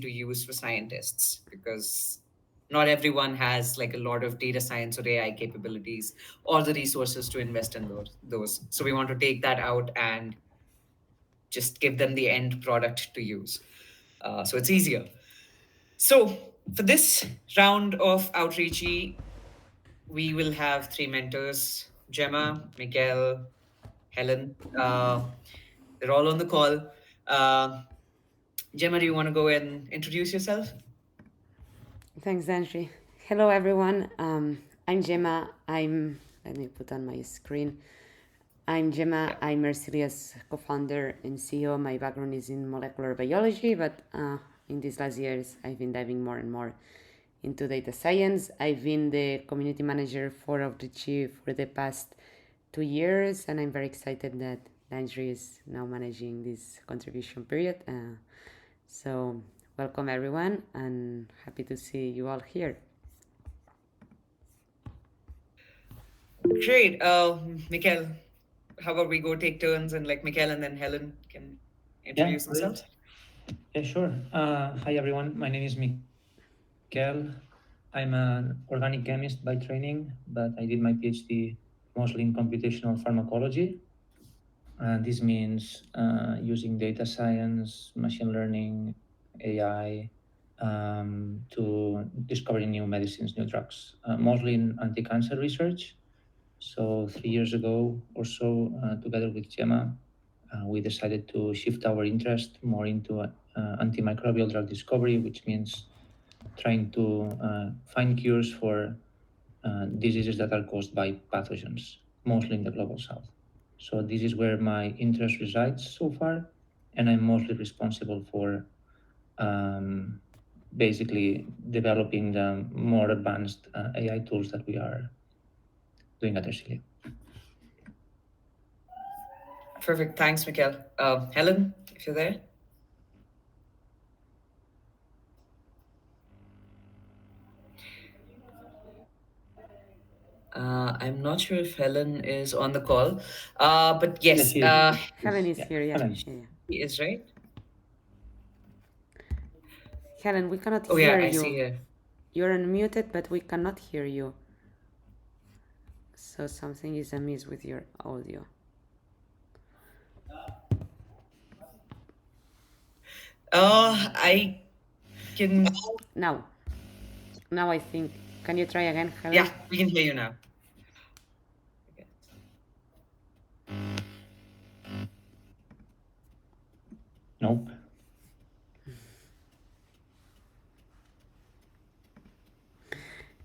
to use for scientists, because not everyone has like a lot of data science or AI capabilities or the resources to invest in those. So we want to take that out and just give them the end product to use. So it's easier. So for this round of Outreachy, we will have three mentors: Gemma, Miguel, Helen. They're all on the call. Uh, Gemma, do you want to go and introduce yourself? Thanks, Andrew. Hello, everyone. I'm Gemma. Let me put on my screen. I'm Gemma. Yeah. I'm Mercilia's co-founder and CEO. My background is in molecular biology, but in these last years, I've been diving more and more into data science. I've been the community manager for Outreachy for the past 2 years, and I'm very excited that Andrew is now managing this contribution period. So welcome everyone, and happy to see you all here. Great. Miguel, how about we go take turns, and like Miguel and then Helen can Yeah, introduce themselves? great. Yeah, sure. Hi, everyone. My name is Mikel. I'm an organic chemist by training, but I did my PhD mostly in computational pharmacology. And this means using data science, machine learning, AI to discovering new medicines, new drugs, mostly in anti-cancer research. So 3 years ago or so, together with Gemma, we decided to shift our interest more into antimicrobial drug discovery, which means trying to find cures for diseases that are caused by pathogens, mostly in the global south. So this is where my interest resides so far, and I'm mostly responsible for um, basically developing the more advanced AI tools that we are doing at Ersilia. Perfect. Thanks, Miguel. Helen, if you're there. I'm not sure if Helen is on the call, but Yes, yes, she is. Helen Yes, is yeah, here, yeah. Helen. Yeah, yeah. he is, right? Helen, we cannot Oh yeah, hear I see you. here. You're unmuted, but we cannot hear you. So something is amiss with your audio. I can. Now, now I think. Can you try again, Yeah, Helen? we can hear you now. Okay. Nope.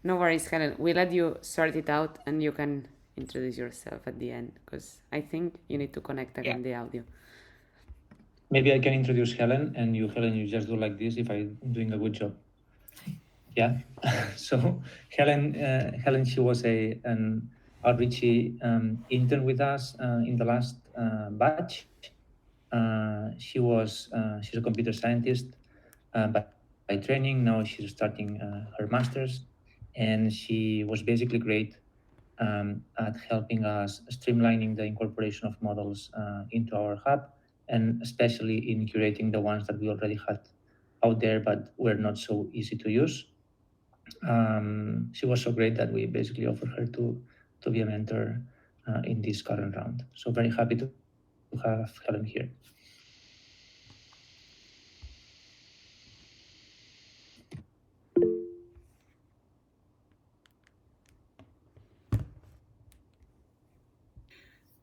No worries, Helen. We let you sort it out, and you can introduce yourself at the end, because I think you need to connect Yeah. again the audio. Maybe I can introduce Helen, and you, Helen, you just do like this if I'm doing a good job. Yeah. So Helen, she was an outreachy intern with us in the last batch. She's a computer scientist by training. Now she's starting her master's, and she was basically great at helping us streamlining the incorporation of models into our hub, and especially in curating the ones that we already had out there but were not so easy to use. She was so great that we basically offered her to be a mentor in this current round. So very happy to have Helen here.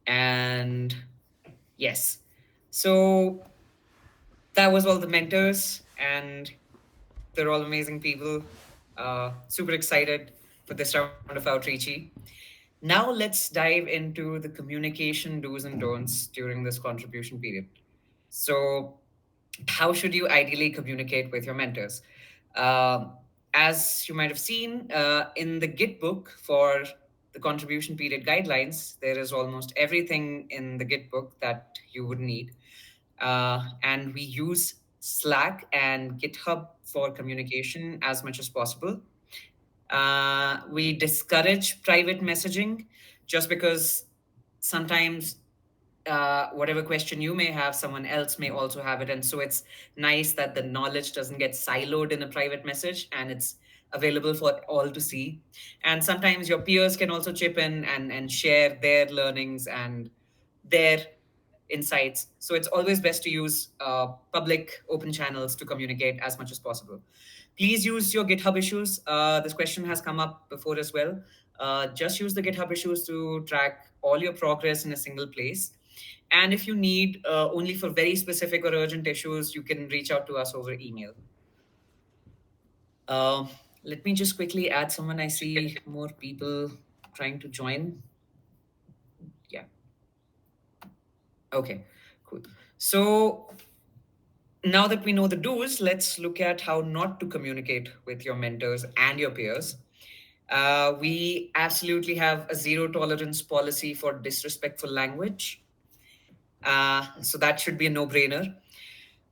And yes, so that was all the mentors, and they're all amazing people. Super excited for this round of Outreachy. Now let's dive into the communication do's and don'ts during this contribution period. So, how should you ideally communicate with your mentors? Um, as you might have seen in the Git book for the contribution period guidelines, there is almost everything in the Git book that you would need. And we use Slack and GitHub for communication as much as possible. We discourage private messaging just because sometimes whatever question you may have, someone else may also have it. And so it's nice that the knowledge doesn't get siloed in a private message and it's available for all to see. And sometimes your peers can also chip in and share their learnings and their insights. So it's always best to use public open channels to communicate as much as possible. Please use your GitHub issues. This question has come up before as well. Just use the GitHub issues to track all your progress in a single place. And if you need only for very specific or urgent issues, you can reach out to us over email. Uh, Let me just quickly add someone. I see more people trying to join. Yeah. Okay. Cool. So now that we know the do's, let's look at how not to communicate with your mentors and your peers. We absolutely have a zero tolerance policy for disrespectful language. So that should be a no brainer.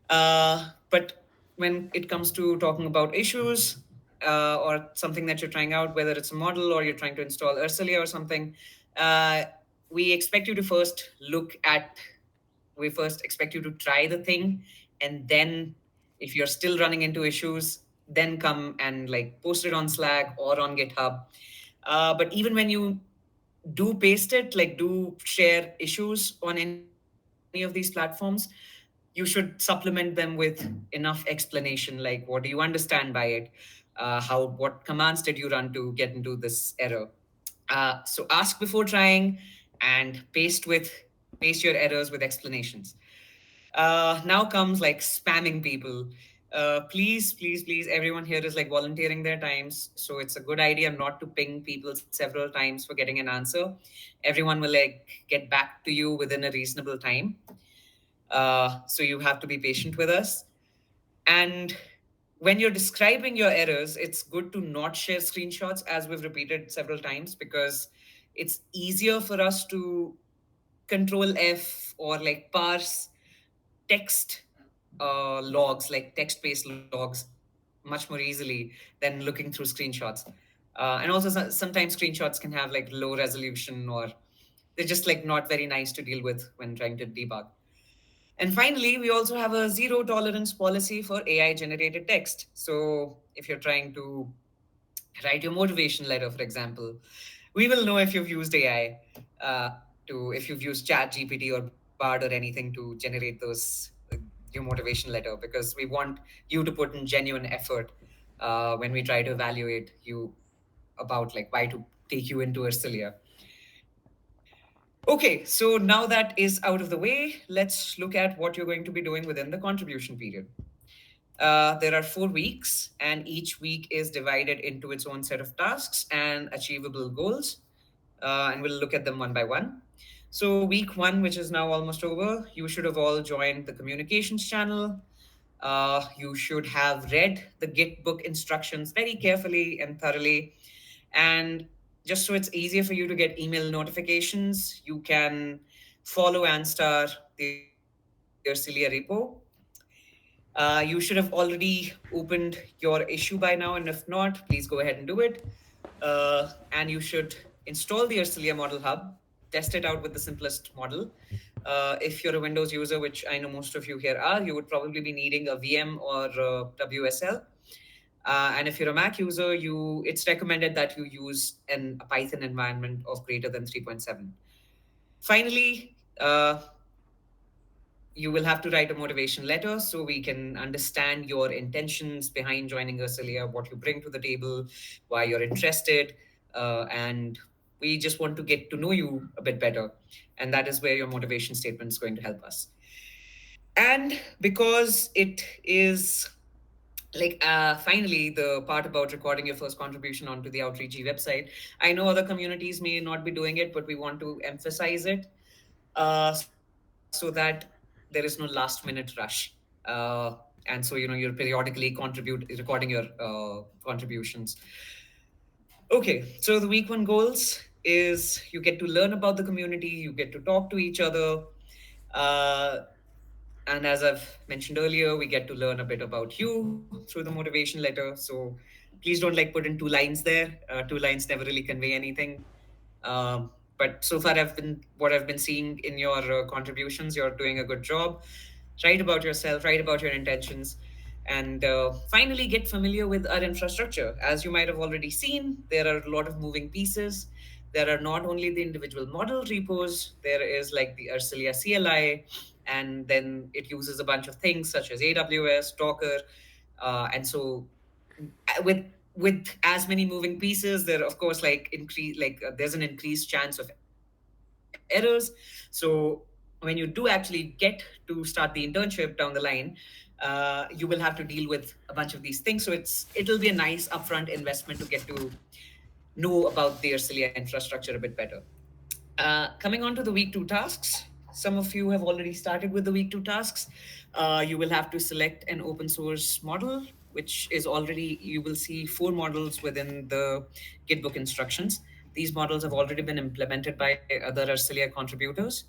But when it comes to talking about issues or something that you're trying out, whether it's a model or you're trying to install Ursalia or something, uh, we expect you to first look at, we first expect you to try the thing. And then if you're still running into issues, then come and like post it on Slack or on GitHub. But even when you do paste it, like do share issues on any of these platforms, you should supplement them with enough explanation, like what do you understand by it, what commands did you run to get into this error. So ask before trying and paste your errors with explanations. Now comes like spamming people. Please, everyone here is like volunteering their times, so it's a good idea not to ping people several times for getting an answer. Everyone will like get back to you within a reasonable time. So you have to be patient with us. And when you're describing your errors, it's good to not share screenshots, as we've repeated several times, because it's easier for us to control F or like parse text logs, like text based logs, much more easily than looking through screenshots. And also, sometimes screenshots can have like low resolution, or they're just like not very nice to deal with when trying to debug. And finally, we also have a zero tolerance policy for AI generated text. So if you're trying to write your motivation letter, for example, we will know if you've used AI, if you've used Chat GPT or Bard or anything to generate your motivation letter, because we want you to put in genuine effort when we try to evaluate you about like why to take you into Ursalia. Okay, so now that is out of the way, let's look at what you're going to be doing within the contribution period. There are 4 weeks, and each week is divided into its own set of tasks and achievable goals. And we'll look at them one by one. So, week one, which is now almost over, you should have all joined the communications channel. You should have read the Git book instructions very carefully and thoroughly. And just so it's easier for you to get email notifications, you can follow and star the Ursilia repo. You should have already opened your issue by now, and if not, please go ahead and do it. And you should install the Ursalia Model Hub, test it out with the simplest model. If you're a Windows user, which I know most of you here are, you would probably be needing a VM or WSL. And if you're a Mac user, it's recommended that you use a Python environment of greater than 3.7. Finally, you will have to write a motivation letter so we can understand your intentions behind joining Ursalia, what you bring to the table, why you're interested, and we just want to get to know you a bit better. And that is where your motivation statement is going to help us. And because it is like finally the part about recording your first contribution onto the Outreachy website, I know other communities may not be doing it, but we want to emphasize it so that there is no last minute rush. And so you're periodically recording your contributions. Okay, so the week one goals is you get to learn about the community, you get to talk to each other. uh, and as I've mentioned earlier, we get to learn a bit about you through the motivation letter. So please don't like put in 2 lines there. 2 lines never really convey anything. Um, But so far, what I've been seeing in your contributions, you're doing a good job. Write about yourself, write about your intentions, and finally get familiar with our infrastructure. As you might have already seen, there are a lot of moving pieces. There are not only the individual model repos, there is like the Ursilia CLI, and then it uses a bunch of things such as AWS, Docker, and so with as many moving pieces, there of course there's an increased chance of errors. So when you do actually get to start the internship down the line, you will have to deal with a bunch of these things. So it'll be a nice upfront investment to get to know about the Ercilia infrastructure a bit better. Coming on to the week two tasks, some of you have already started with the week two tasks. You will have to select an open source model, which is already, you will see four models within the Gitbook instructions. These models have already been implemented by other Ercilia contributors.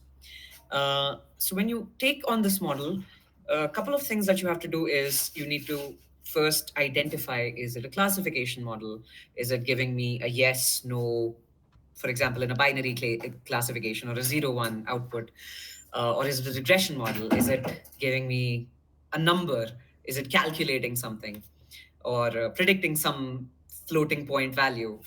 So when you take on this model, a couple of things that you have to do is you need to first identify, is it a classification model? Is it giving me a yes, no, for example, in a binary classification, or a 0 1 output? Or is it a regression model? Is it giving me a number? Is it calculating something, or predicting some floating point value?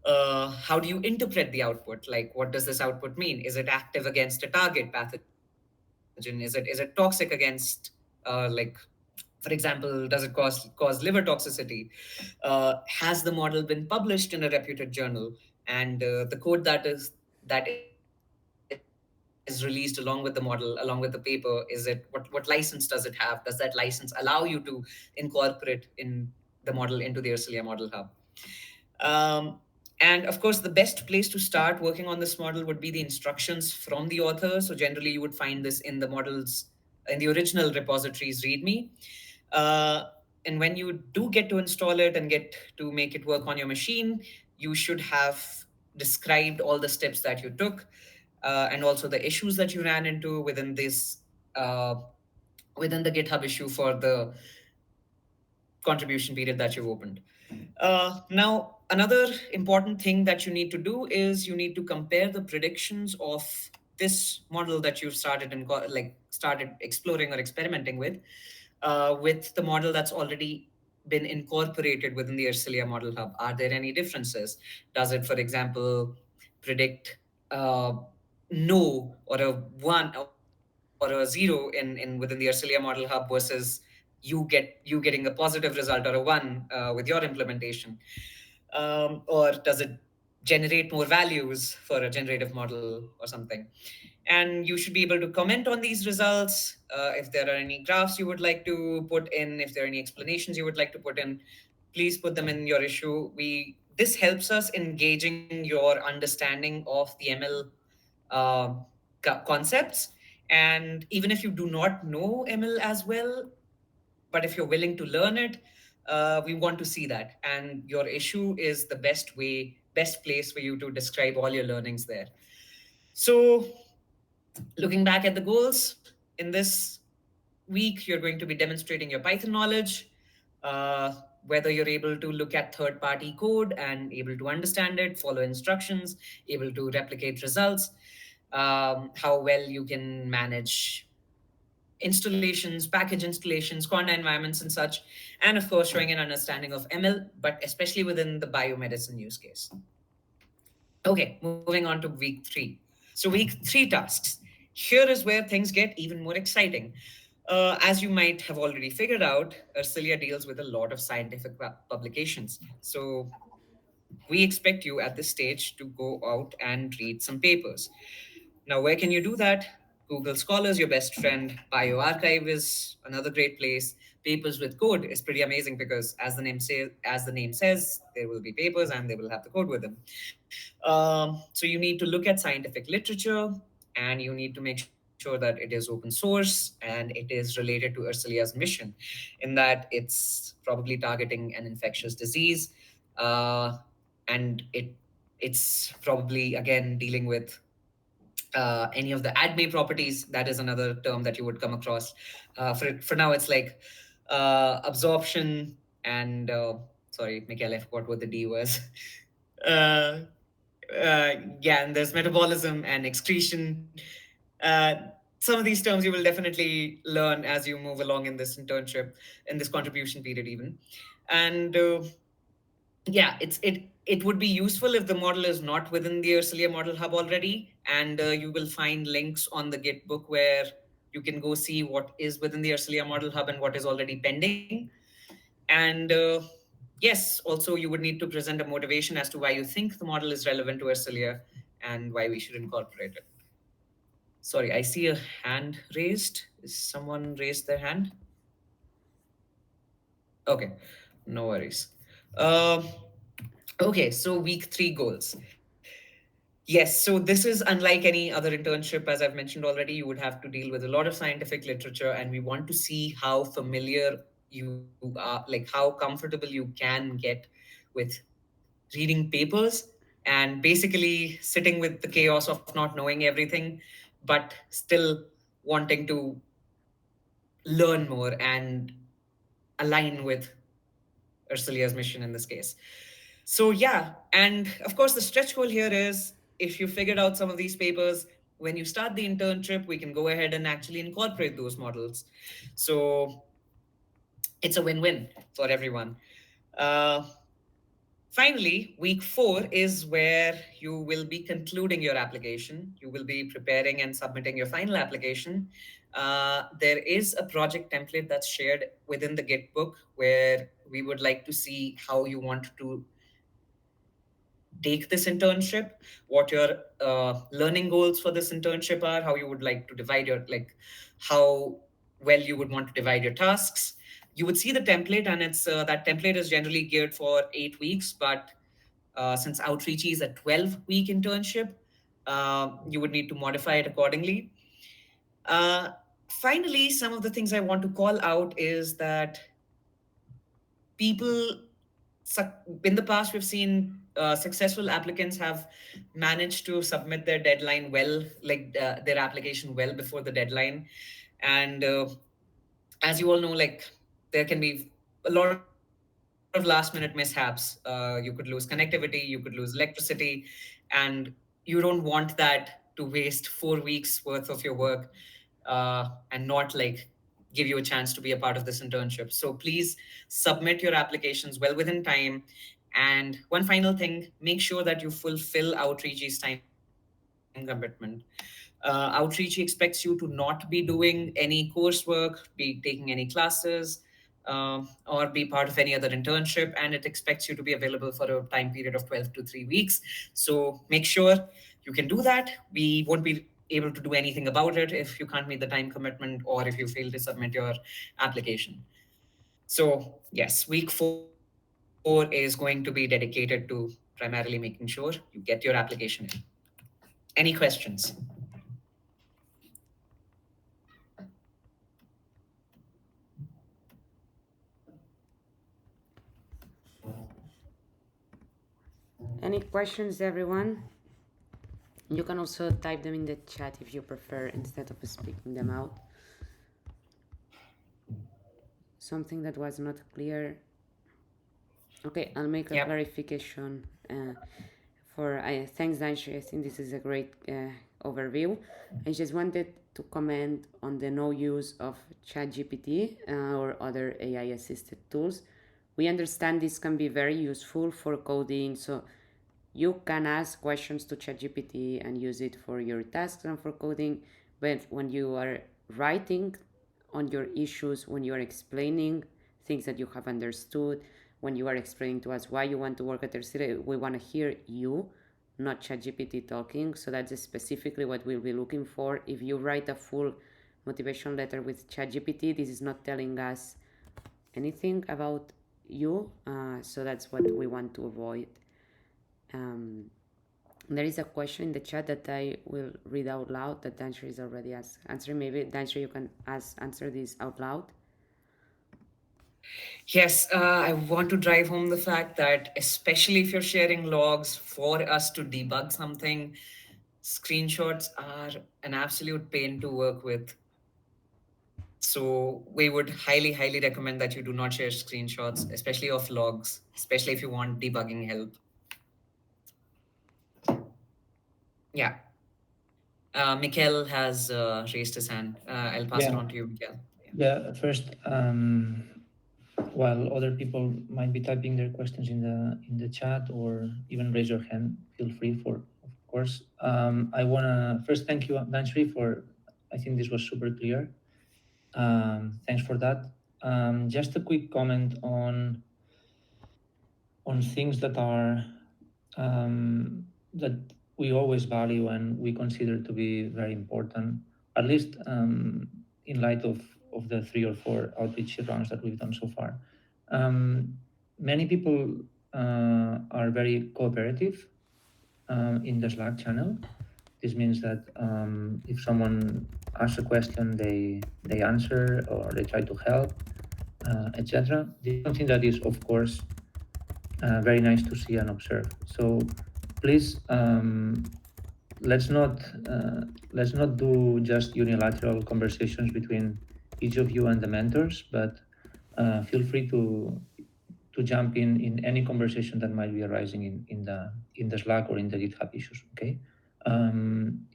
How do you interpret the output? Like, what does this output mean? Is it active against a target pathogen? Is it toxic against, like, for example, does it cause liver toxicity? Has the model been published in a reputed journal? And the code that is released along with the model, along with the paper, is it what license does it have? Does that license allow you to incorporate in the model into the Ercilia Model Hub? Um, and of course, the best place to start working on this model would be the instructions from the author. So generally, you would find this in the models, in the original repositories README. Uh, and when you do get to install it and get to make it work on your machine, you should have described all the steps that you took, and also the issues that you ran into within this, uh, within the GitHub issue for the contribution period that you've opened. Now, another important thing that you need to do is you need to compare the predictions of this model that you've started exploring or experimenting with the model that's already been incorporated within the Ercilia Model Hub. Are there any differences? Does it, for example, predict uh, no, or a one, or a zero in within the Ercilia Model Hub, versus you getting a positive result, or a one with your implementation? Or does it generate more values for a generative model or something? And you should be able to comment on these results. If there are any graphs you would like to put in, if there are any explanations you would like to put in, please put them in your issue. We This helps us in gauging your understanding of the ML uh, concepts. And even if you do not know ML as well, but if you're willing to learn it, we want to see that. And your issue is the best place for you to describe all your learnings there. So, looking back at the goals, in this week, you're going to be demonstrating your Python knowledge, uh, whether you're able to look at third party code and able to understand it, follow instructions, able to replicate results, how well you can manage installations, package installations, Conda environments, and such, and of course, showing an understanding of ML, but especially within the biomedicine use case. Okay, moving on to week three. So, week three tasks. Here is where things get even more exciting. As you might have already figured out, Ercilia deals with a lot of scientific publications. So, we expect you at this stage to go out and read some papers. Now, where can you do that? Google Scholar is your best friend. BioArchive is another great place. Papers with code is pretty amazing because, as the name says, there will be papers and they will have the code with them. So you need to look at scientific literature, and you need to make sure that it is open source and it is related to Ercilia's mission, in that it's probably targeting an infectious disease, uh, and it's probably again dealing with any of the ADME properties. That is another term that you would come across. For now, it's like absorption and sorry, Mikhail, I forgot what the D was. Uh, Yeah, and there's metabolism and excretion. Uh, some of these terms you will definitely learn as you move along in this internship, in this contribution period, even. And yeah, it would be useful if the model is not within the Ursalia Model Hub already, and you will find links on the Git book where you can go see what is within the Ursalia Model Hub and what is already pending. And yes, also you would need to present a motivation as to why you think the model is relevant to Ursalia and why we should incorporate it. Sorry, I see a hand raised. Is someone raised their hand? Okay, no worries. Um, okay, so week three goals. Yes, so this is unlike any other internship. As I've mentioned already, you would have to deal with a lot of scientific literature, and we want to see how familiar you are, like how comfortable you can get with reading papers and basically sitting with the chaos of not knowing everything, but still wanting to learn more and align with Ursula's mission in this case. So, yeah, and of course, the stretch goal here is if you figured out some of these papers, when you start the internship, we can go ahead and actually incorporate those models. So, it's a win win for everyone. Uh, Finally, week four is where you will be concluding your application. You will be preparing and submitting your final application. There is a project template that's shared within the Git book where we would like to see how you want to take this internship, what your learning goals for this internship are, how you would like to divide your, like, how well you would want to divide your tasks. You would see the template, and it's that template is generally geared for 8 weeks, but since Outreachy is a 12-week internship, you would need to modify it accordingly. Uh, Finally, some of the things I want to call out is that people in the past we've seen successful applicants have managed to submit their deadline well, like their application well before the deadline. And as you all know, like there can be a lot of last minute mishaps. You could lose connectivity, you could lose electricity, and you don't want that to waste 4 weeks worth of your work and not like give you a chance to be a part of this internship. So please submit your applications well within time. And one final thing, make sure that you fulfill Outreachy's time commitment. Outreachy expects you to not be doing any coursework, be taking any classes, or be part of any other internship, and it expects you to be available for a time period of 12 to 3 weeks. So make sure you can do that. We won't be able to do anything about it if you can't meet the time commitment or if you fail to submit your application. So, yes, week four is going to be dedicated to primarily making sure you get your application in. Any questions? Any questions, everyone? You can also type them in the chat if you prefer instead of speaking them out. Something that was not clear. Okay, I'll make a Yep. clarification. Thanks, Danshu. I think this is a great overview. I just wanted to comment on the no use of ChatGPT or other AI-assisted tools. We understand this can be very useful for coding, so you can ask questions to ChatGPT and use it for your tasks and for coding, but when you are writing on your issues, when you are explaining things that you have understood, when you are explaining to us why you want to work at Tercere, we want to hear you, not ChatGPT talking. So that's specifically what we'll be looking for. If you write a full motivation letter with ChatGPT, this is not telling us anything about you. So that's what we want to avoid. There is a question in the chat that I will read out loud that Dansher is already answering. Maybe Dansher, you can answer this out loud. Yes, I want to drive home the fact that, especially if you're sharing logs for us to debug something, screenshots are an absolute pain to work with. So we would highly, highly recommend that you do not share screenshots, especially of logs, especially if you want debugging help. Yeah. Mikhail has raised his hand. I'll pass it Yeah, on to you, Mikhail. Yeah. yeah. First, while other people might be typing their questions in the chat or even raise your hand, feel free for, of course. I wanna first thank you, Danshri, for. I think this was super clear. Thanks for that. Just a quick comment on things that are that we always value and we consider to be very important, at least in light of the 3 or 4 outreach rounds that we've done so far. Many people are very cooperative in the Slack channel. This means that if someone asks a question, they answer or they try to help, etc. This is something that is, of course, very nice to see and observe. So please, let's not do just unilateral conversations between each of you and the mentors, but feel free to jump in any conversation that might be arising in the Slack or in the GitHub issues. Okay,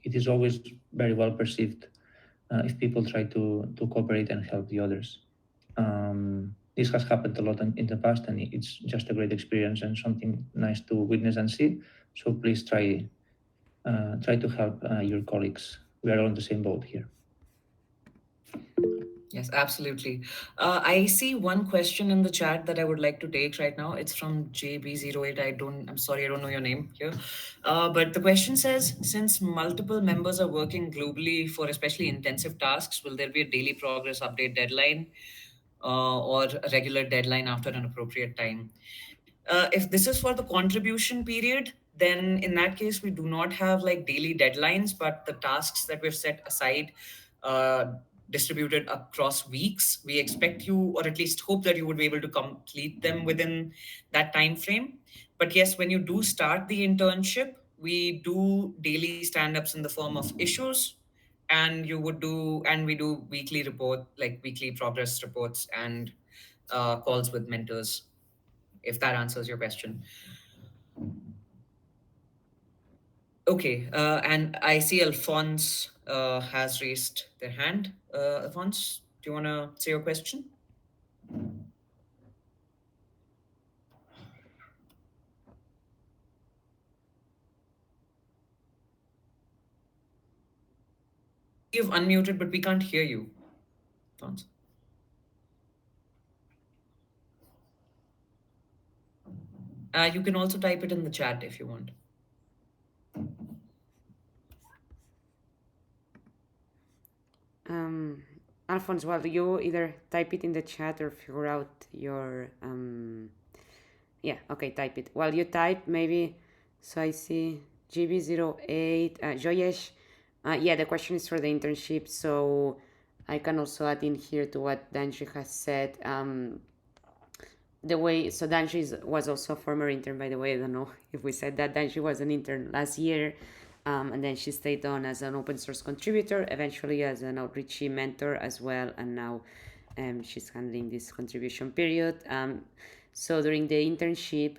it is always very well perceived if people try to cooperate and help the others. This has happened a lot in the past, and it's just a great experience and something nice to witness and see. So please try to help your colleagues. We are on the same boat here. Yes, absolutely. I see one question in the chat that I would like to take right now. It's from JB08. I'm sorry, I don't know your name here. But the question says, since multiple members are working globally for especially intensive tasks, will there be a daily progress update deadline or a regular deadline after an appropriate time? If this is for the contribution period, then in that case, we do not have like daily deadlines, but the tasks that we've set aside uh, distributed across weeks. We expect you, or at least hope that you would be able to complete them within that time frame. But yes, when you do start the internship, we do daily stand-ups in the form of issues, and we do weekly report, like weekly progress reports and calls with mentors, if that answers your question. Okay, and I see Alphonse has raised their hand. Alphonse, do you want to say your question? I see you've unmuted, but we can't hear you, Alphonse. You can also type it in the chat if you want. Um, Alphonse, well, you either type it in the chat or figure out your yeah, okay, type it. While you type, maybe, so I see GB08, Joyesh. Yeah, the question is for the internship, so I can also add in here to what Danji has said. The way, so Danji was also a former intern, by the way. I don't know if we said that. Danji was an intern last year, and then she stayed on as an open source contributor, eventually as an Outreachy mentor as well, and now she's handling this contribution period. So during the internship,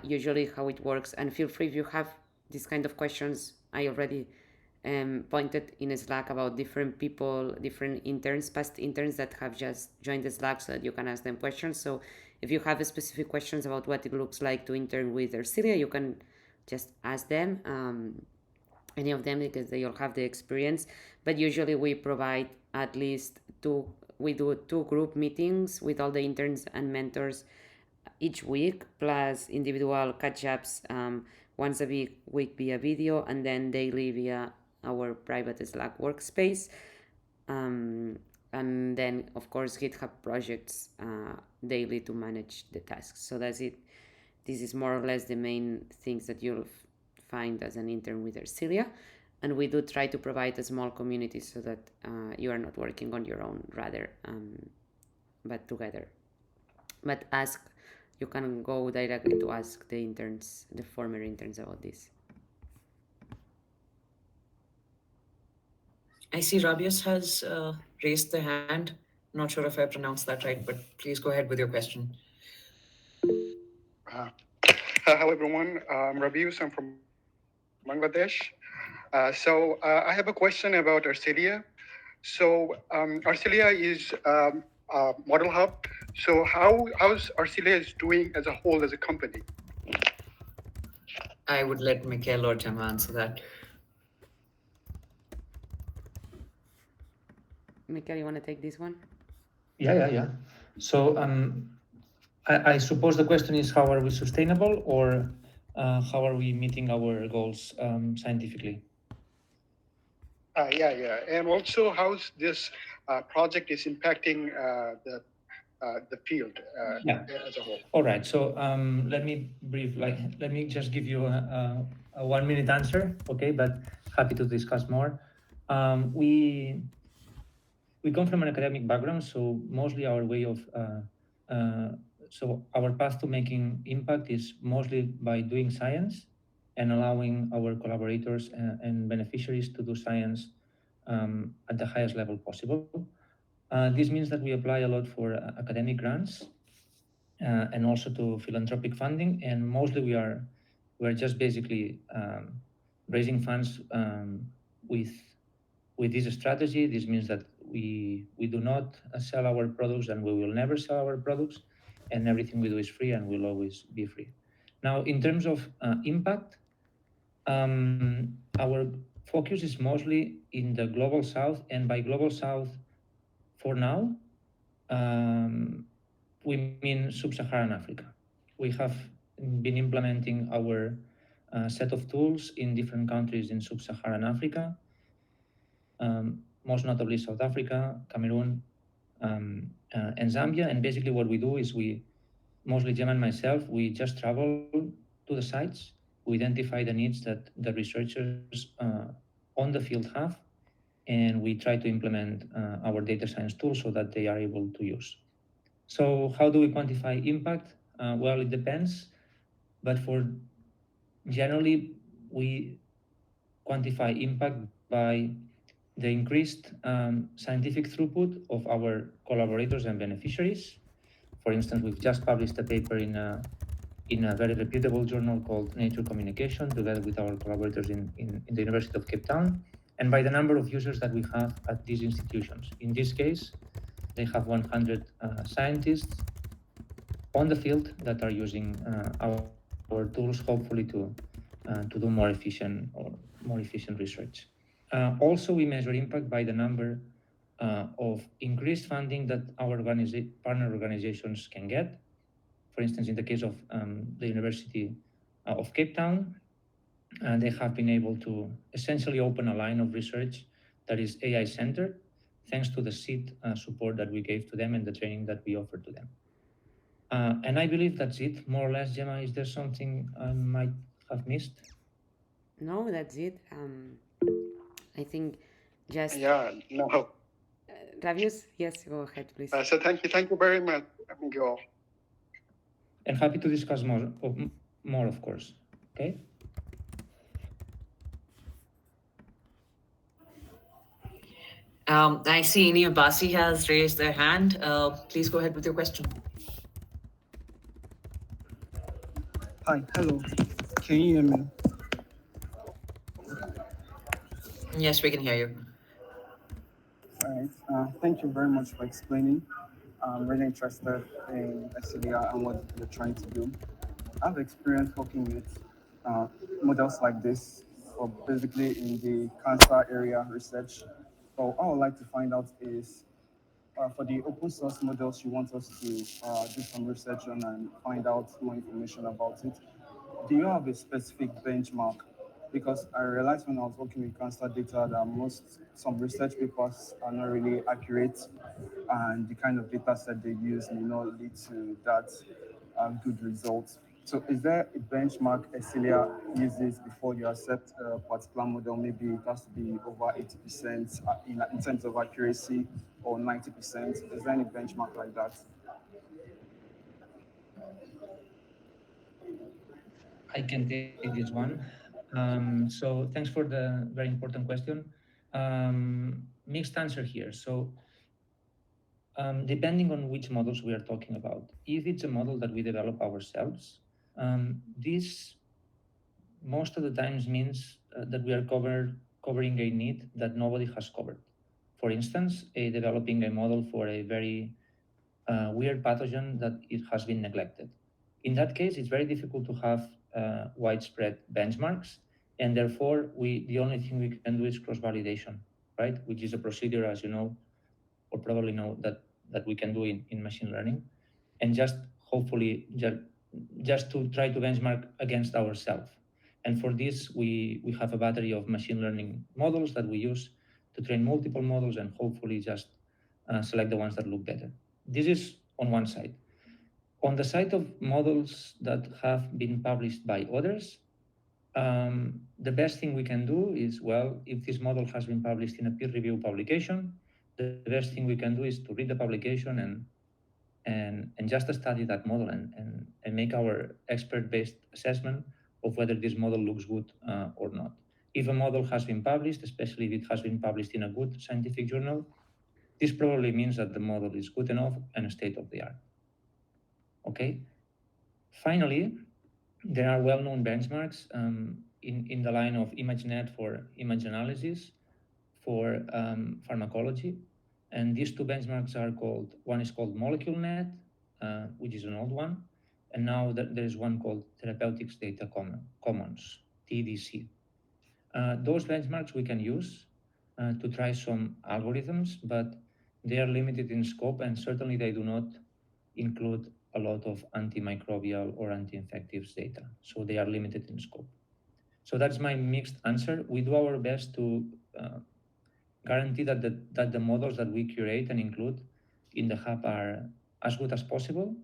usually how it works, and feel free if you have these kind of questions. I already pointed in Slack about different people, different interns, past interns that have just joined the Slack, so that you can ask them questions. So if you have specific questions about what it looks like to intern with Ercilia, you can just ask them, any of them, because they all have the experience. But usually we provide at least we do 2 group meetings with all the interns and mentors each week, plus individual catch-ups once a week via video, and then daily via our private Slack workspace. And then, of course, GitHub projects daily to manage the tasks. So that's it. This is more or less the main things that you'll find as an intern with Ercilia. And we do try to provide a small community so that you are not working on your own, rather, but together. But you can go directly to ask the interns, the former interns, about this. I see Rabius has raised their hand. I'm not sure if I pronounced that right, but please go ahead with your question. Uh, Hello, everyone. I'm Rabius. I'm from Bangladesh. I have a question about Arcelia. Arcelia is a model hub. So how's Arcelia is doing as a whole as a company? I would let Mikhail or Gemma answer that. Mikael, you want to take this one? Yeah. So I suppose the question is how are we sustainable or how are we meeting our goals scientifically? Yeah. And also, how's this project is impacting the field Yeah. as a whole? All right. So let me just give you a 1 minute answer, okay? But happy to discuss more. Um, we we come from an academic background, so mostly our way of uh, so our path to making impact is mostly by doing science and allowing our collaborators and beneficiaries to do science at the highest level possible. This means that we apply a lot for academic grants and also to philanthropic funding, and mostly we're just basically raising funds with this strategy. This means that we do not sell our products, and we will never sell our products, and everything we do is free and will always be free. Now, in terms of impact, our focus is mostly in the global south, and by global south, for now, um, we mean sub-Saharan Africa. We have been implementing our set of tools in different countries in sub-Saharan Africa, most notably South Africa, Cameroon, and Zambia. And basically, what we do is mostly Gemma and myself, we just travel to the sites, we identify the needs that the researchers on the field have, and we try to implement our data science tools so that they are able to use. So, how do we quantify impact? Well, it depends, but for generally, we quantify impact by the increased scientific throughput of our collaborators and beneficiaries. For instance, we've just published a paper in a very reputable journal called Nature Communication, together with our collaborators in the University of Cape Town, and by the number of users that we have at these institutions. In this case, they have 100 scientists on the field that are using our tools, hopefully to do more efficient research. Also, we measure impact by the number of increased funding that our partner organizations can get. For instance, in the case of the University of Cape Town, they have been able to essentially open a line of research that is AI centered, thanks to the seed support that we gave to them and the training that we offered to them. And I believe that's it, more or less. Gemma, is there something I might have missed? No, that's it. I think just Yeah, no. Ravius. Yes, go ahead, please. So thank you very much, Miguel. And happy to discuss more, of course. Okay. I see Nia Basi has raised their hand. Please go ahead with your question. Hi, hello. Can you hear me? Yes, we can hear you. All right. Thank you very much for explaining. I'm really interested in SCDR and what you're trying to do. I've experience working with uh, models like this, or basically in the cancer area research. So what I would like to find out is for the open source models you want us to do some research on and find out more information about it. Do you have a specific benchmark? Because I realized when I was working with cancer data that some research papers are not really accurate, and the kind of data set they use may not lead to that good results. So, is there a benchmark Ecilia uses before you accept a particular model? Maybe it has to be over 80% in terms of accuracy, or 90%. Is there any benchmark like that? I can take this one. So thanks for the very important question. Mixed answer here. So depending on which models we are talking about, if it's a model that we develop ourselves, this most of the times means that we are covering a need that nobody has covered. For instance, developing a model for a very weird pathogen that it has been neglected. In that case, it's very difficult to have widespread benchmarks, and therefore, the only thing we can do is cross-validation, right? Which is a procedure, as you know, or probably know, that we can do in machine learning, and just hopefully just to try to benchmark against ourselves. And for this, we have a battery of machine learning models that we use to train multiple models and hopefully just select the ones that look better. This is on one side. On the side of models that have been published by others, the best thing we can do is, well, if this model has been published in a peer-reviewed publication, the best thing we can do is to read the publication and just study that model and make our expert-based assessment of whether this model looks good or not. If a model has been published, especially if it has been published in a good scientific journal, this probably means that the model is good enough and state of the art. Okay. Finally, there are well-known benchmarks in the line of ImageNet for image analysis, for pharmacology. And these two benchmarks are called, one is called MoleculeNet, which is an old one. And now there's one called Therapeutics Data Commons, TDC. Those benchmarks we can use to try some algorithms, but they are limited in scope, and certainly they do not include a lot of antimicrobial or anti-infectives data. So they are limited in scope. So that's my mixed answer. We do our best to guarantee that the models that we curate and include in the hub are as good as possible.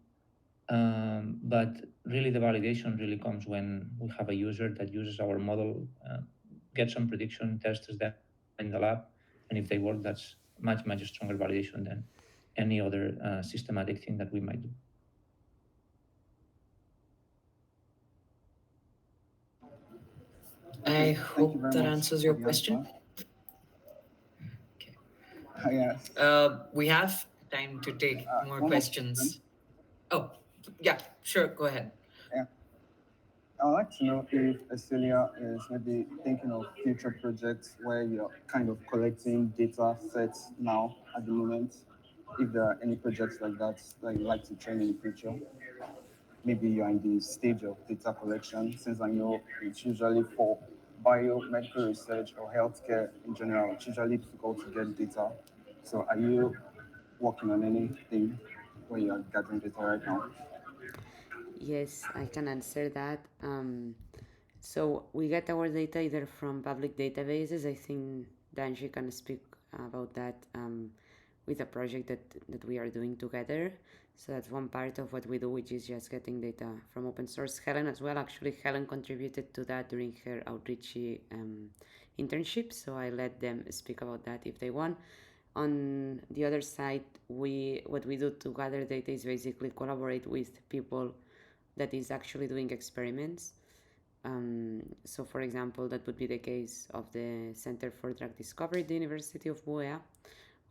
But really the validation really comes when we have a user that uses our model, gets some prediction, tests them in the lab, and if they work, that's much stronger validation than any other systematic thing that we might do. I Thank you hope very that much answers for your the question. answer. Okay. Yes. We have time to take more One more question. questions. Oh, yeah, sure, go ahead. Yeah. I'd like to know if Australia is maybe thinking of future projects where you're kind of collecting data sets now at the moment. If there are any projects like that you'd like to train in the future, maybe you're in the stage of data collection, since I know it's usually for biomedical research or healthcare in general, it's usually difficult to get data. So are you working on anything where you're gathering data right now? Yes, I can answer that. So we get our data either from public databases. I think Danji can speak about that with a project that we are doing together. So that's one part of what we do, which is just getting data from open source. Helen as well. Actually, Helen contributed to that during her Outreachy internship. So I let them speak about that if they want. On the other side, what we do to gather data is basically collaborate with people that is actually doing experiments. So for example, that would be the case of the Center for Drug Discovery at the University of Buea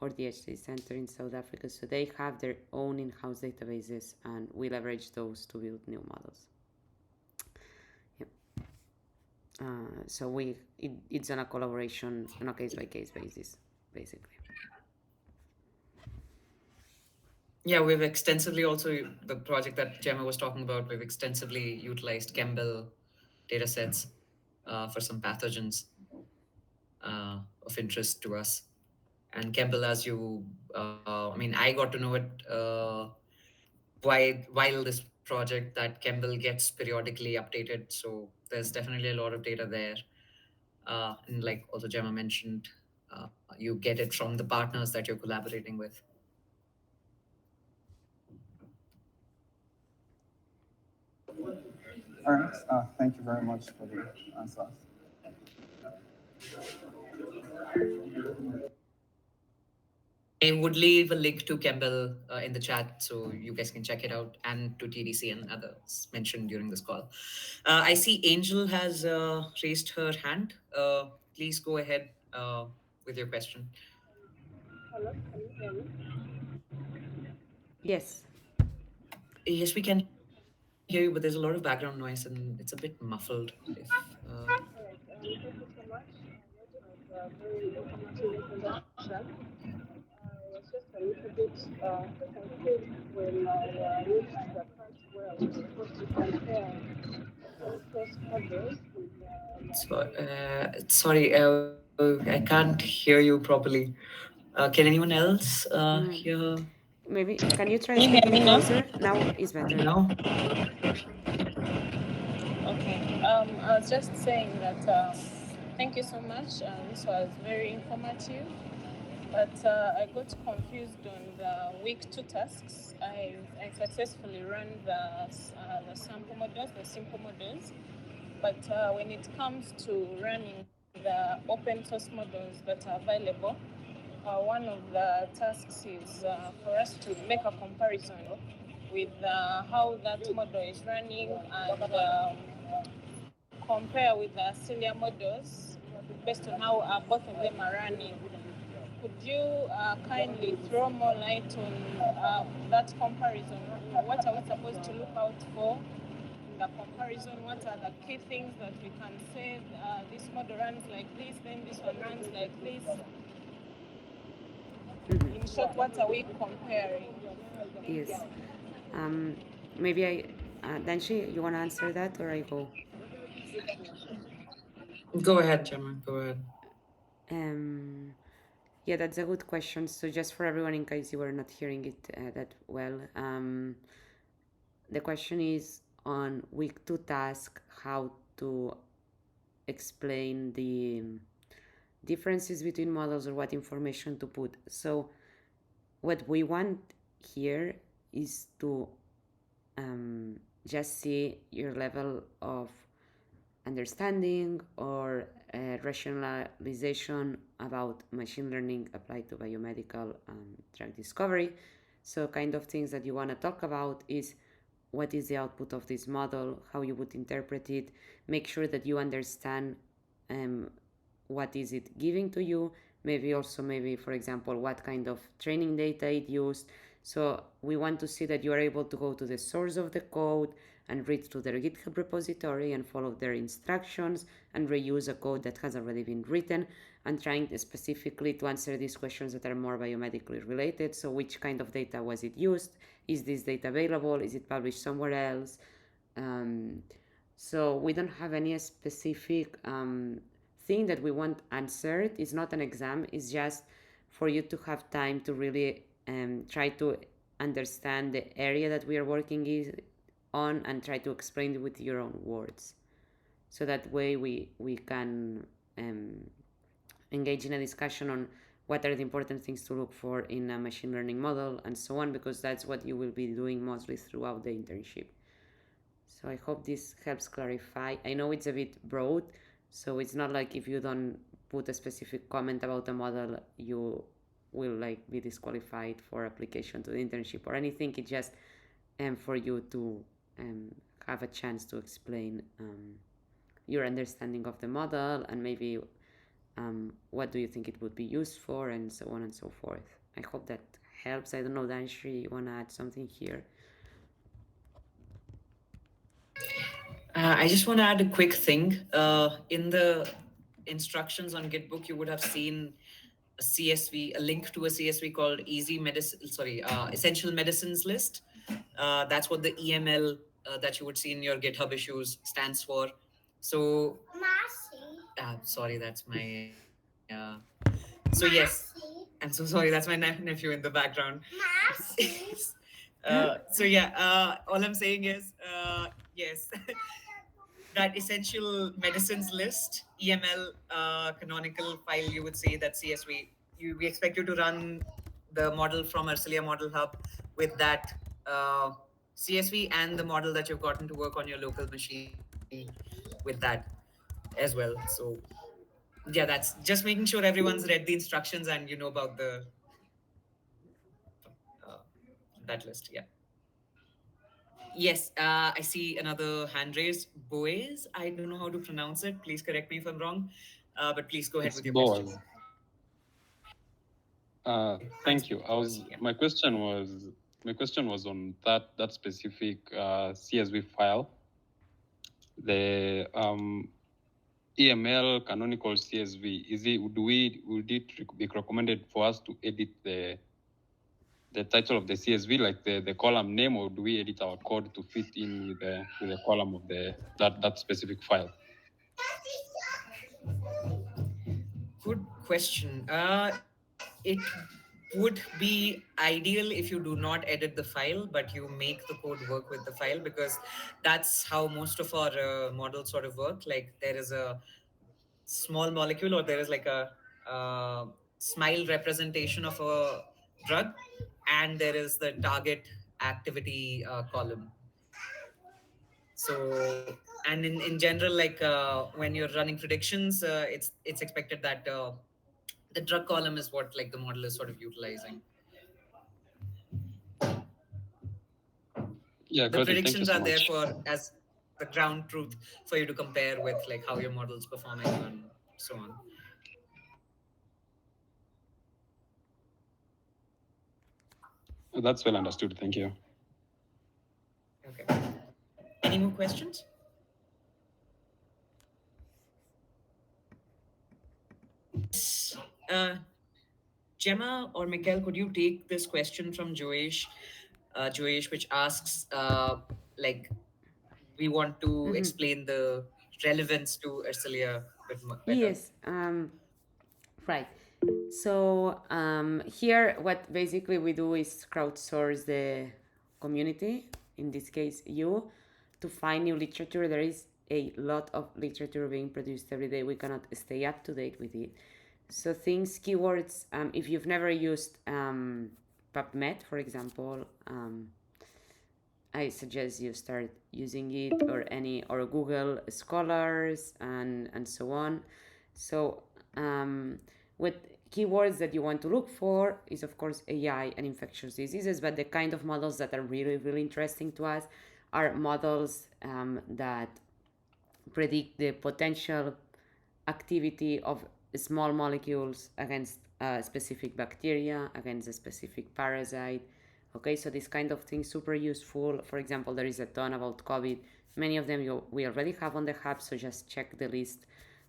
or the HD Center in South Africa. So they have their own in-house databases and we leverage those to build new models. Yep. So it's on a collaboration on a case-by-case basis, basically. Yeah, we've extensively also, the project that Gemma was talking about, we've extensively utilized Campbell data sets for some pathogens of interest to us. And Campbell, as you, I got to know it while this project, that Campbell gets periodically updated. So there's definitely a lot of data there. And like also Gemma mentioned, you get it from the partners that you're collaborating with. All right. Thank you very much for the answers. I would leave a link to Campbell in the chat so you guys can check it out, and to TDC and others mentioned during this call. I see Angel has raised her hand. Please go ahead with your question. Hello, can you hear me? Yes. Yes, we can hear you. hear you, but there's a lot of background noise and it's a bit muffled. If Alright, thank you so much. That was a very informative introduction. I was just a little bit confused when I reached the part where we were supposed to compare open source models with sorry, I can't hear you properly. Can anyone else Mm, hear maybe can you try Can you hear speaking me now? closer? Now is better. now? Okay. I was just saying that thank you so much. This was very informative. But I got confused on the week two tasks. I successfully ran the sample models, the simple models. But when it comes to running the open source models that are available, one of the tasks is for us to make a comparison with how that model is running and compare with the Celia models based on how both of them are running. Could you kindly throw more light on that comparison? What are we supposed to look out for in the comparison? What are the key things that we can say this model runs like this, then this one runs like this? Mhm. In short, what are we comparing? Yes. Um, maybe Danshi, you want to answer that or I go? Go ahead, Gemma. Go ahead. Um, yeah, that's a good question. So just for everyone, in case you were not hearing it that well, the question is on week two task how to explain the differences between models or what information to put. So what we want here is to just see your level of understanding or rationalization about machine learning applied to biomedical drug discovery. So, kind of things that you want to talk about is what is the output of this model, how you would interpret it, make sure that you understand um, what is it giving to you, maybe also maybe for example what kind of training data it used. So we want to see that you are able to go to the source of the code and read through their GitHub repository and follow their instructions and reuse a code that has already been written, and trying specifically to answer these questions that are more biomedically related. So which kind of data was it used? Is this data available? Is it published somewhere else? Um, so we don't have any specific thing that we want answered. It's not an exam. It's just for you to have time to really try to understand the area that we are working on and try to explain it with your own words. So that way we can engage in a discussion on what are the important things to look for in a machine learning model and so on, because that's what you will be doing mostly throughout the internship. So I hope this helps clarify. I know it's a bit broad, so it's not like if you don't put a specific comment about a model, you will like be disqualified for application to the internship or anything. It's just for you to have a chance to explain your understanding of the model and maybe what do you think it would be used for and so on and so forth. I hope that helps. I don't know, Danshi, you want to add something here? I just want to add a quick thing. In the instructions on Gitbook, you would have seen a CSV, a link to a CSV called Essential Medicines List. That's what the EML that you would see in your GitHub issues stands for. So, sorry, that's my. So yes, I'm so sorry. That's my nephew in the background. All I'm saying is, yes, that essential medicines list, EML canonical file, you would say that CSV. We expect you to run the model from Arcelia Model Hub with that CSV and the model that you've gotten to work on your local machine with that as well. So yeah, that's just making sure everyone's read the instructions and you know about the uh, that list. Yeah. Yes, I see another hand raised. Boaz. I don't know how to pronounce it. Please correct me if I'm wrong. But please go ahead It's with your question. Boaz. Okay, thanks. Thank you. Boaz. Yeah. My question was my question was on that specific CSV file. The EML canonical CSV, would it be recommended for us to edit the title of the CSV, like the column name, or do we edit our code to fit in with the column of that specific file? Good question. It would be ideal if you do not edit the file, but you make the code work with the file, because that's how most of our models sort of work. Like there is a small molecule, or there is like a smile representation of a drug, and there is the target activity column. So, and in general, like when you're running predictions, it's expected that the drug column is what like the model is sort of utilizing. Yeah, The got it. Thank you predictions so are there much. for as the ground truth for you to compare with, like how your model's performing and so on. That's well understood. Thank you. Okay. Any more questions? Uh, Gemma or Mikhail, could you take this question from Joesh? Joesh, which asks, like, we want to explain the relevance to Ercilia a bit better. Yes, right. So here, what basically we do is crowdsource the community, in this case you, to find new literature. There is a lot of literature being produced every day. We cannot stay up to date with it. So things, keywords, if you've never used PubMed, for example, I suggest you start using it, or Google Scholars and so on. So what keywords that you want to look for is, of course, AI and infectious diseases, but the kind of models that are really, really interesting to us are models that predict the potential activity of small molecules against a specific bacteria, against a specific parasite. Okay, so this kind of thing super useful. For example, there is a ton about COVID. Many of them we already have on the hub, so just check the list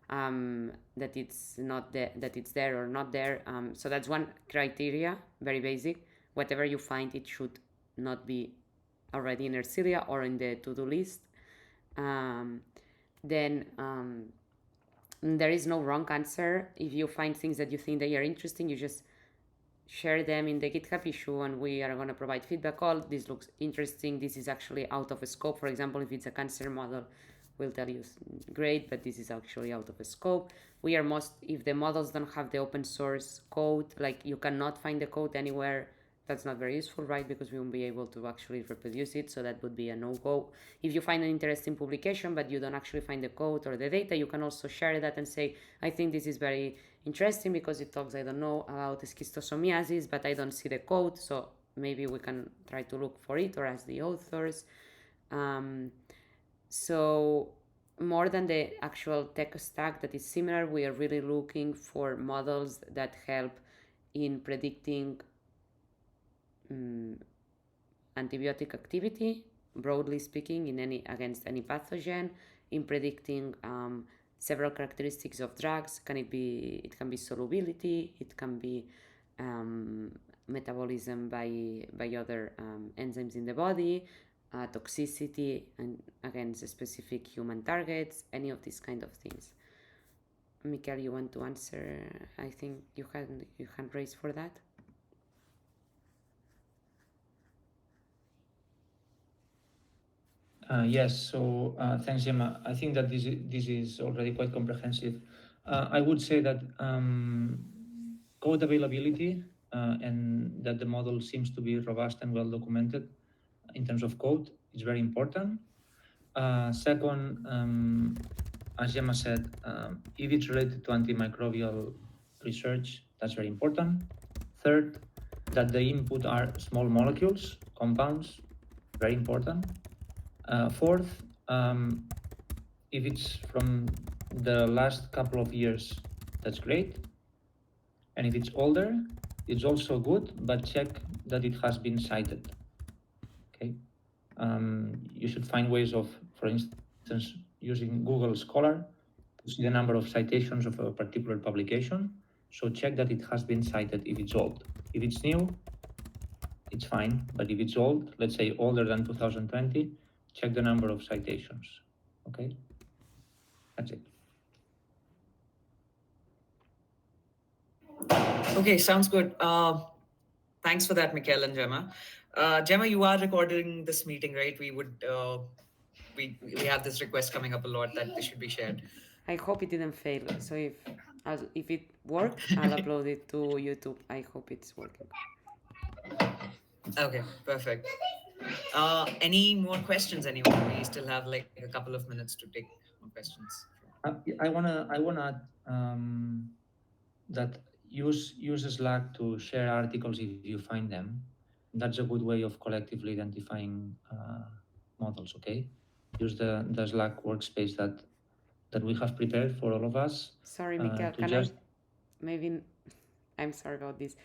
that it's not that it's there or not there. So that's one criteria, very basic. Whatever you find, it should not be already in Ercilia or in the to-do list. Then there is no wrong answer. If you find things that you think they are interesting, you just share them in the GitHub issue, and we are going to provide feedback. All this looks interesting. This is actually out of scope. For example, if it's a cancer model, we'll tell you great, but this is actually out of scope. We are if the models don't have the open source code, like you cannot find the code anywhere, that's not very useful, right? Because we won't be able to actually reproduce it, so that would be a no-go. If you find an interesting publication but you don't actually find the code or the data, you can also share that and say, I think this is very interesting because it talks, I don't know, about schistosomiasis, but I don't see the code, so maybe we can try to look for it or ask the authors. So more than the actual tech stack that is similar, we are really looking for models that help in predicting antibiotic activity, broadly speaking, against any pathogen, in predicting several characteristics of drugs. It can be solubility, it can be metabolism by other enzymes in the body, toxicity and against specific human targets, any of these kind of things. Mikhail, you want to answer? I think you hand raised for that. Yes, so thanks, Gemma. I think that this is already quite comprehensive. I would say that code availability and that the model seems to be robust and well documented in terms of code is very important. Second, as Gemma said, if it's related to antimicrobial research, that's very important. Third, that the input are small molecules, compounds, very important. Fourth, if it's from the last couple of years, that's great. And if it's older, it's also good, but check that it has been cited. You should find ways of, for instance, using Google Scholar to see the number of citations of a particular publication. So check that it has been cited if it's old. If it's new, it's fine. But if it's old, let's say older than 2020, check the number of citations. Okay? That's it. Okay, sounds good. Thanks for that, Mikhail and Gemma. Gemma, you are recording this meeting, right? We have this request coming up a lot that this should be shared. I hope it didn't fail. So if it worked, I'll upload it to YouTube. I hope it's working. Okay, perfect. Any more questions, anyone? We still have like a couple of minutes to take more questions. I wanna add that use Slack to share articles if you find them. That's a good way of collectively identifying models. Okay, use the Slack workspace that we have prepared for all of us. Sorry, Mikhail, I'm sorry about this.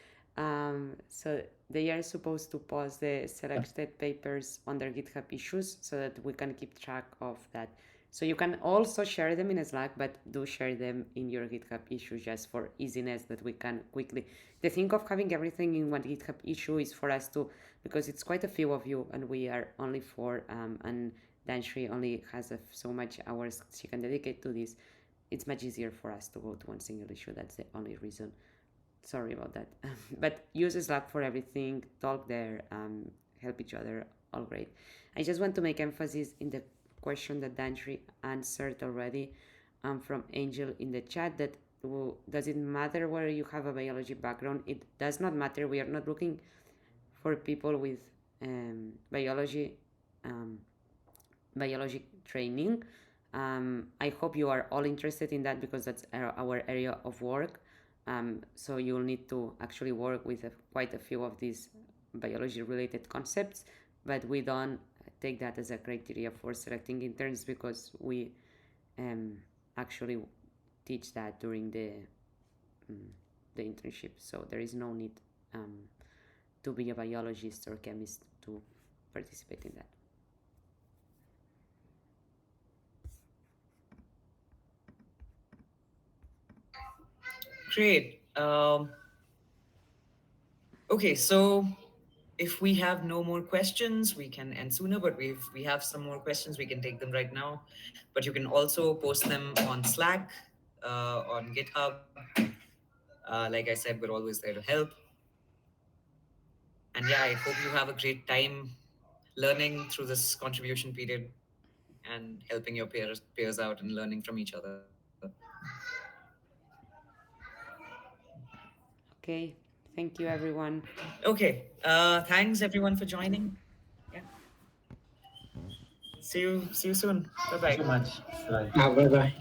So they are supposed to post the selected papers on their GitHub issues so that we can keep track of that. So you can also share them in Slack, but do share them in your GitHub issues just for easiness that we can quickly. The thing of having everything in one GitHub issue is for us to, because it's quite a few of you and we are only 4 and Danshri only has so much hours she can dedicate to this. It's much easier for us to go to one single issue. That's the only reason. Sorry about that. But use Slack for everything, talk there, help each other, all great. I just want to make emphasis in the question that Danshri answered already from Angel in the chat that does it matter whether you have a biology background? It does not matter. We are not looking for people with biology training. I hope you are all interested in that because that's our area of work. So you'll need to actually work with quite a few of these biology related concepts, but we don't take that as a criteria for selecting interns because we actually teach that during the internship. So there is no need to be a biologist or chemist to participate in that. Great. Okay, so if we have no more questions, we can end sooner, but if we have some more questions, we can take them right now. But you can also post them on Slack, on GitHub. Like I said, we're always there to help. And yeah, I hope you have a great time learning through this contribution period and helping your peers out and learning from each other. Okay, thank you everyone. Okay, thanks everyone for joining. Yeah. See you soon. Bye bye. Thank you so much. Bye. Bye bye.